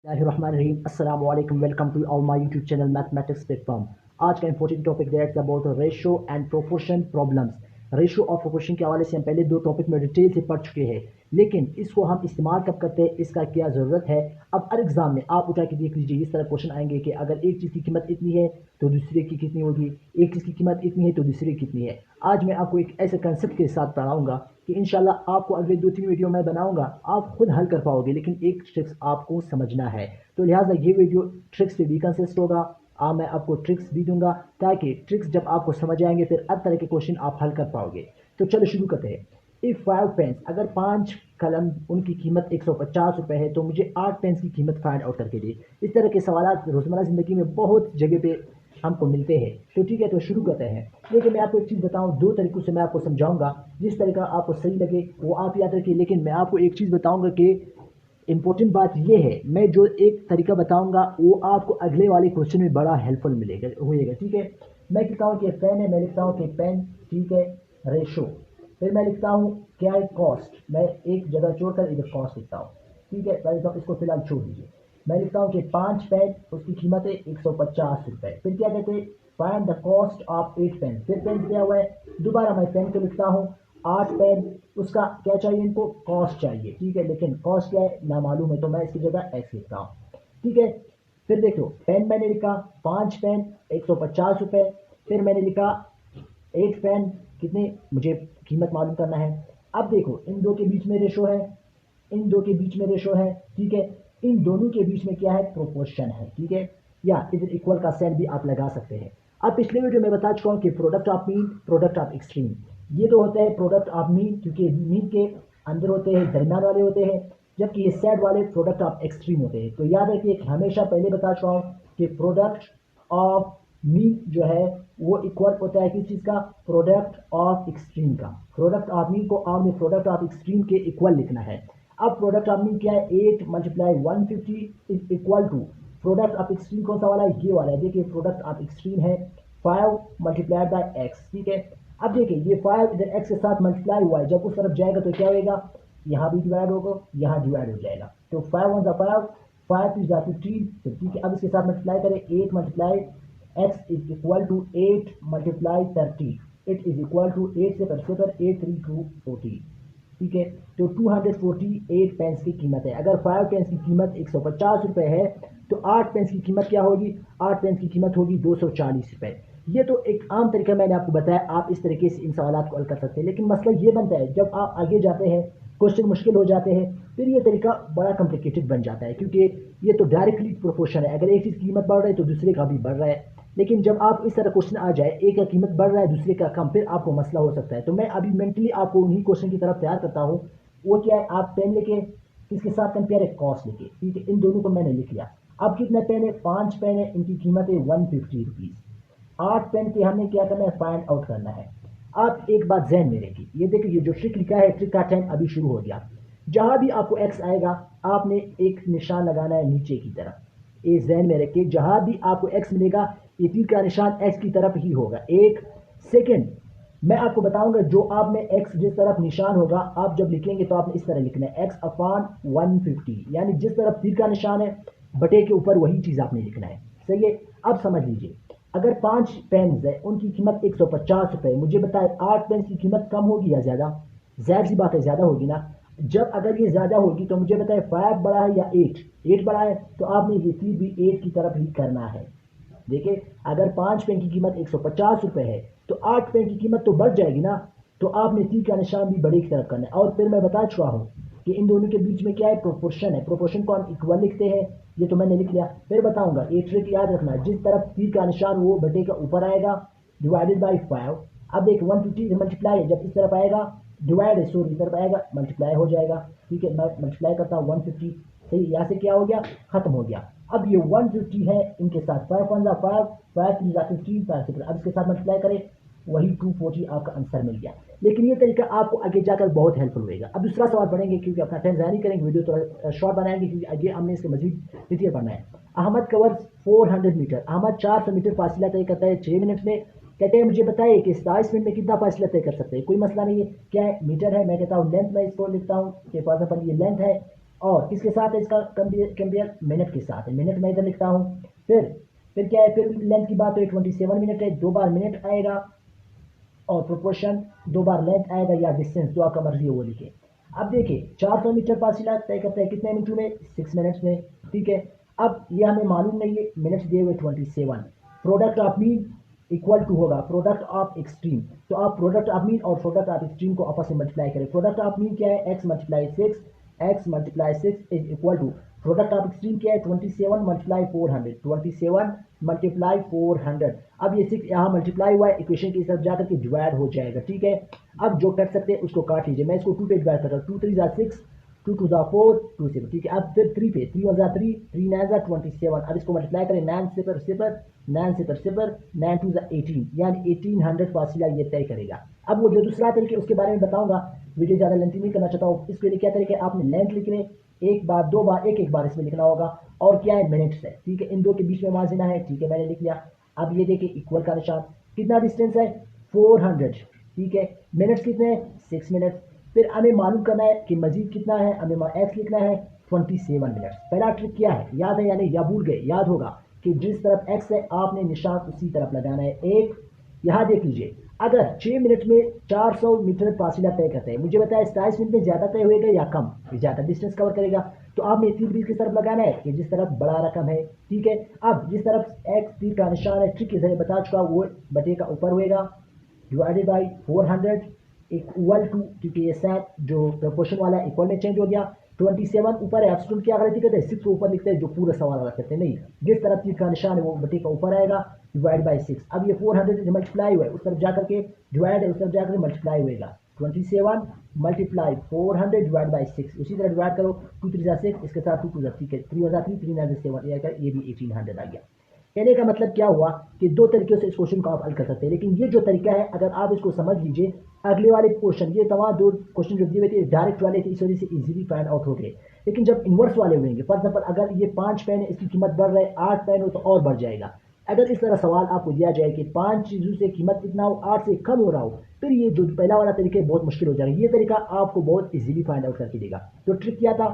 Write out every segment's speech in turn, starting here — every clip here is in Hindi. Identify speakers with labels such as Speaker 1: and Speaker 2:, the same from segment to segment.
Speaker 1: अस्सलाम वालेकुम, welcome to our my YouTube channel mathematics platform. आज का important topic that's about ratio and proportion problems. Ratio और प्रोपोर्शन के हवाले से हम पहले दो टॉपिक में डिटेल से पढ़ चुके हैं, लेकिन इसको हम इस्तेमाल कब करते हैं, इसका क्या ज़रूरत है। अब हर एग्जाम में आप उठा के देख लीजिए, इस तरह क्वेश्चन आएंगे कि अगर एक चीज़ की कीमत इतनी है तो दूसरे की कितनी होगी, एक चीज़ की कीमत इतनी है तो दूसरे की कितनी है। आज मैं आपको एक ऐसे कंसेप्ट के साथ पढ़ाऊंगा कि इंशाल्लाह आपको अगले 2-3 वीडियो मैं बनाऊंगा, आप खुद हल कर पाओगे, लेकिन एक ट्रिक्स आपको समझना है। तो लिहाजा ये वीडियो ट्रिक्स पे भी कंसिस्ट होगा। मैं आपको ट्रिक्स भी दूंगा ताकि ट्रिक्स जब आपको समझ आएंगे फिर हर तरह के क्वेश्चन आप हल कर पाओगे। तो चलो शुरू करते हैं। इफ़ 5 पेन्स, अगर 5 कलम उनकी कीमत 150 रुपये है तो मुझे 8 पेन्स की कीमत फाइंड आउट करके दे। इस तरह के सवाल रोज़मर्रा ज़िंदगी में बहुत जगह पे हमको मिलते हैं। तो ठीक है, तो शुरू करते हैं। लेकिन मैं आपको एक चीज़ बताऊं, दो तरीक़ों से मैं आपको समझाऊंगा, जिस तरीका आपको सही लगे वो आप याद रखिए। लेकिन मैं आपको एक चीज़ बताऊंगा कि इंपॉर्टेंट बात यह है, मैं जो एक तरीका बताऊंगा वो आपको अगले वाले क्वेश्चन में बड़ा हेल्पफुल मिलेगा होएगा। ठीक है, मैं लिखता हूँ कि पेन है, मैं लिखता हूँ कि पेन, ठीक है, रेशो, फिर मैं लिखता हूँ क्या है कॉस्ट, मैं एक जगह छोड़कर इधर कॉस्ट लिखता हूँ। ठीक है, मैं लिखता हूँ, इसको फिलहाल छोड़ दीजिए। मैं लिखता हूँ कि 5 पेन, उसकी कीमत है 150 रुपये। फिर क्या कहते हैं, find the cost of 8 pen. फिर पेन दिया हुआ है, दोबारा मैं पेन को लिखता हूँ 8 पेन, उसका क्या चाहिए, इनको कॉस्ट चाहिए। ठीक है, लेकिन कॉस्ट क्या है ना मालूम है, तो मैं इसकी जगह एक्स लिखता हूँ। ठीक है, फिर देखो पेन मैंने लिखा 5 पेन 150 रुपये। फिर मैंने लिखा 8 पेन, कितने मुझे कीमत मालूम करना है। अब देखो इन दो के बीच में रेशो है, इन दो के बीच में रेशो है। ठीक है, इन दोनों के बीच में क्या है, प्रोपोर्शन है। ठीक है, या इधर इक्वल का साइन भी आप लगा सकते हैं। अब पिछले वीडियो में बता चुका हूँ कि product of mean, product of extreme, ये तो होता है प्रोडक्ट ऑफ मीन, क्योंकि मीन के अंदर होते हैं, दरमियान वाले होते हैं, जबकि ये सेड वाले प्रोडक्ट ऑफ एक्सट्रीम होते हैं। तो याद रखिए कि हमेशा पहले बता चुका हूँ कि प्रोडक्ट ऑफ मीन जो है वो इक्वल होता है किस चीज़ का, प्रोडक्ट ऑफ एक्सट्रीम का। प्रोडक्ट ऑफ मीन को आपने प्रोडक्ट ऑफ एक्सट्रीम के इक्वल लिखना है। अब प्रोडक्ट ऑफ मीन क्या है, 8 multiply 150 is equal to product of extreme कौन सा वाला है, ये वाला है। देखिए प्रोडक्ट ऑफ एक्सट्रीम है 5 मल्टीप्लाइड बाय एक्स। ठीक है, अब देखिए ये 5 इधर एक्स के साथ मल्टीप्लाई हुआ है, जब उस तरफ जाएगा तो क्या होगा, यहाँ भी डिवाइड होगा, यहाँ डिवाइड हो जाएगा। तो 5 1 5, 5 2 15। तो ठीक है, अब इसके साथ मल्टीप्लाई करें, 8 multiply x is equal to 8 multiply 30, it is equal to 8 से 8 3 2 40। ठीक है, तो 248 पेंस की कीमत है। अगर 5 पेंस की कीमत 150 रुपये है तो 8 पेंस की कीमत क्या होगी, 8 पेंस की कीमत होगी 240 रुपये। ये तो एक आम तरीका मैंने आपको बताया, आप इस तरीके से इन सवालात को हल कर सकते हैं। लेकिन मसला ये बनता है जब आप आगे जाते हैं, क्वेश्चन मुश्किल हो जाते हैं, फिर ये तरीका बड़ा कॉम्प्लिकेटेड बन जाता है, क्योंकि ये तो डायरेक्टली प्रोपोर्शन है। अगर एक चीज़ की कीमत बढ़ रही है तो दूसरे का भी बढ़ रहा है। लेकिन जब आप इस तरह क्वेश्चन आ जाए, एक का कीमत बढ़ रहा है दूसरे का कम, फिर आपको मसला हो सकता है। तो मैं अभी मेंटली आपको उन्हीं क्वेश्चन की तरफ तैयार करता हूँ। वो क्या है, आप पेन लेके किसके साथ कंपेयर है, कॉस्ट लेके। ठीक है, इन दोनों को मैंने लिख लिया। अब कितने पेन है, 5 पेन है, इनकी कीमत है 150 रुपीज़। 8 पेन के हमने क्या करना है, फाइंड आउट करना है। आप एक बात जहन में रखिए, ये देखिए ये जो ट्रिक लिखा है, ट्रिक का टाइम अभी शुरू हो गया। जहां भी आपको एक्स आएगा आपने एक निशान लगाना है नीचे की तरफ। ये जहन में रखिए, जहां भी आपको एक्स मिलेगा ये तीर का निशान एक्स की तरफ ही होगा। एक सेकंड, मैं आपको बताऊंगा जो आप में एक्स जिस तरफ निशान होगा, आप जब लिखेंगे तो आपने इस तरह लिखना है एक्स अपॉन 150, यानी जिस तरफ तीर का निशान है बटे के ऊपर वही चीज़ आपने लिखना है। सही है, अब समझ लीजिए, अगर 5 पेन्स है उनकी कीमत 150 रुपये, मुझे बताए 8 पेन्स की कीमत कम होगी या ज़्यादा, जाहिर सी बात है ज़्यादा होगी ना। जब अगर ये ज़्यादा होगी तो मुझे बताए 5 बड़ा है या 8 बड़ा है, तो आपने ये तीर भी 8 की तरफ ही करना है। देखिए अगर 5 पेन की कीमत 150 रुपये है तो 8 पेन की कीमत तो बढ़ जाएगी ना, तो आपने तीर का निशान भी बड़े की तरफ करना है। और फिर मैं बता चुका हूँ कि इन दोनों के बीच में क्या है, प्रोपोर्शन है। प्रोपोर्शन को हम इक्वल लिखते हैं, ये तो मैंने लिख लिया। फिर बताऊंगा एक ट्रिक याद रखना, जिस तरफ तीर का निशान वो बटे का ऊपर आएगा डिवाइडेड बाई 5। अब देख 150 से मल्टीप्लाई है, जब इस तरफ आएगा डिवाइड है, सॉरी इस तरफ आएगा मल्टीप्लाई हो जाएगा। ठीक है, मैं मल्टीप्लाई करता हूँ 150, सही, यहाँ से क्या हो गया, खत्म हो गया। अब ये 150 है, इनके साथ 5 1 5, 5 3 15, 5 6, अब इसके साथ मल्टीप्लाई करें, वही 240 आपका आंसर मिल गया। लेकिन ये तरीका आपको आगे जाकर बहुत हेल्पफुल होगा। अब दूसरा सवाल पढ़ेंगे, क्योंकि अपना टाइम ज़ाया नहीं करेंगे, वीडियो थोड़ा शॉर्ट बनाएंगे, क्योंकि आगे हमने इसके मजीद डिटेल पढ़ना है। Ahmed covers 400 metre, Ahmed 400 metre फासला तय करता है 6 मिनट में। कहते हैं मुझे बताइए कि 27 मिनट में कितना फासला तय कर सकते हैं। कोई मसला नहीं है, क्या है, मीटर है, मैं कहता हूँ लेंथ, मैं इसको लिखता हूँ कि फॉर एग्जाम्पल ये लेंथ है, और किसके साथ है इसका कंपेयर मिनट के साथ है। मिनट मैं इधर लिखता हूँ। फिर क्या है, फिर लेंथ की बात है 27 मिनट है, 2 बार मिनट आएगा और प्रोपोर्शन 2 बार लेंथ आएगा या डिस्टेंस जो आपका मर्जी है वो लिखे। अब देखिए 400 मीटर फासिला तय करता है कितने मिनटों में, 6 मिनट्स में। ठीक है, अब ये हमें मालूम नहीं है, मिनट्स दिए हुए 27। Product of mean equal to होगा प्रोडक्ट ऑफ एक्सट्रीम। तो आप प्रोडक्ट ऑफ मीन और प्रोडक्ट ऑफ एक्सट्रीम को आपस में मल्टीप्लाई करें। प्रोडक्ट ऑफ मीन क्या है, x multiply 6, x multiply 6 is equal to product of extreme क्या है, 27 मल्टीप्लाई 400, 27 मल्टीप्लाई 400। अब ये 6 यहाँ मल्टीप्लाई हुआ है, इक्वेशन की तरफ जाकर के डिवाइड हो जाएगा। ठीक है, अब जो कर सकते हैं उसको काट लीजिए। मैं इसको 2 पे डिवाइड कर रहा हूँ, 2 3 जा 6, 2 2 जा 4, 2 7। ठीक है, अब फिर 3 पे, 3 1 जा 3, 3 9 जा 27। अब इसको मल्टीप्लाई करें, 9 0 0, 9 0 0, 9 2 जा 18, यानी 1800 फासिला ये तय करेगा। अब वो जो दूसरा तरीके उसके बारे में बताऊंगा, वीडियो ज़्यादा लेंथी नहीं करना चाहता हूँ। इसके लिए क्या तरीके, आपने लेंथ लिख लें, एक बार 2 बार एक बार इसमें लिखना होगा। और क्या है, मिनट्स है। ठीक है, इन दो के बीच में मार्जिन है। ठीक है, मैंने लिख लिया। अब ये देखिए इक्वल का निशान, कितना डिस्टेंस है, 400। ठीक है, मिनट्स कितने हैं, 6 मिनट्स। फिर हमें मालूम करना है कि मजीद कितना है, हमें एक्स लिखना है 27 मिनट्स। पहला ट्रिक क्या है, याद है या नहीं, या भूल गए, याद होगा कि जिस तरफ एक्स है आपने निशान उसी तरफ लगाना है। एक यहाँ देख लीजिए, अगर 6 मिनट में 400 मीटर फासिला तय करते हैं, मुझे बताया 27 मिनट में ज़्यादा तय होएगा या कम, ज़्यादा डिस्टेंस कवर करेगा। तो आपने तीर बीस की तरफ लगाना है कि जिस तरफ बड़ा रकम है। ठीक है, अब जिस तरफ एक्स तीर का निशान है, ट्रिक के जरिए बता चुका, वो बटे का ऊपर होएगा, डिवाइडेड बाई 400 इक्वल टू, क्योंकि ये सेट जो प्रपोर्शन वाला है इक्वल में चेंज हो गया। 27 ऊपर है, आप स्टूडेंट क्या गलती करते हैं, 6 को ऊपर लिखते हैं जो पूरा सवाल वाला करते हैं। नहीं, जिस तरफ तीर का निशान है वो बटे का ऊपर आएगा, डिवाइड बाई 6। अब ये 400 मल्टीप्लाई हुआ है, उस तरफ जाकर के डिवाइड है, उस तरफ जाकर मल्टीप्लाई होएगा। 27 मल्टीप्लाई 400 डिवाइड बाई 6, उसी तरह डिवाइड करो, 2 3 जा 6, इसके साथ 2 2 जा 3, 3 जा 3, 3 9 जा 7, ये भी 1800 आ गया। कहने का मतलब क्या हुआ कि दो तरीक़ों से इस क्वेश्चन को आप हल कर सकते हैं, लेकिन ये जो तरीका है अगर आप इसको समझ लीजिए, अगले वाले क्वेश्चन, ये तमाम दो क्वेश्चन जो दिए हुए थे डायरेक्ट वाले थे, इस वजह से इजीली फाइंड आउट हो गए। लेकिन जब इन्वर्स वाले होंगे, फॉर एग्जाम्पल अगर ये 5 पेन है, इसकी कीमत बढ़ रहा है, 8 पेन हो तो और बढ़ जाएगा। अगर इस तरह सवाल आपको दिया जाए कि 5 चीज़ों से कीमत कितना हो, 8 से कम हो रहा हो, फिर ये जो पहला वाला तरीका बहुत मुश्किल हो जाएगा। ये तरीका आपको बहुत इजीली फाइंड आउट करके देगा। तो ट्रिक क्या था,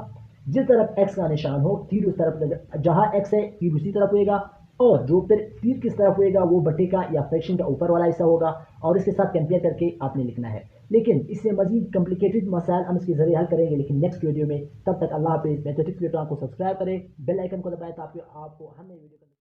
Speaker 1: जिस तरफ एक्स का निशान हो तीर उस तरफ, जहां एक्स है तीर उसी तरफ होएगा, और जो फिर तीर किस तरफ होएगा वो बटे का या फ्रैक्शन का ऊपर वाला हिस्सा होगा, और इसके साथ कंपेयर करके आपने लिखना है। लेकिन इससे मजीद कॉम्प्लिकेटेड मसाइल हम इसके जरिए हल करेंगे, लेकिन नेक्स्ट वीडियो में। तब तक अल्लाह हाफिज़। मैथमेटिक्स वीडियो को सब्सक्राइब करें, बेल आइकन को दबाएं ताकि आपको हर नई वीडियो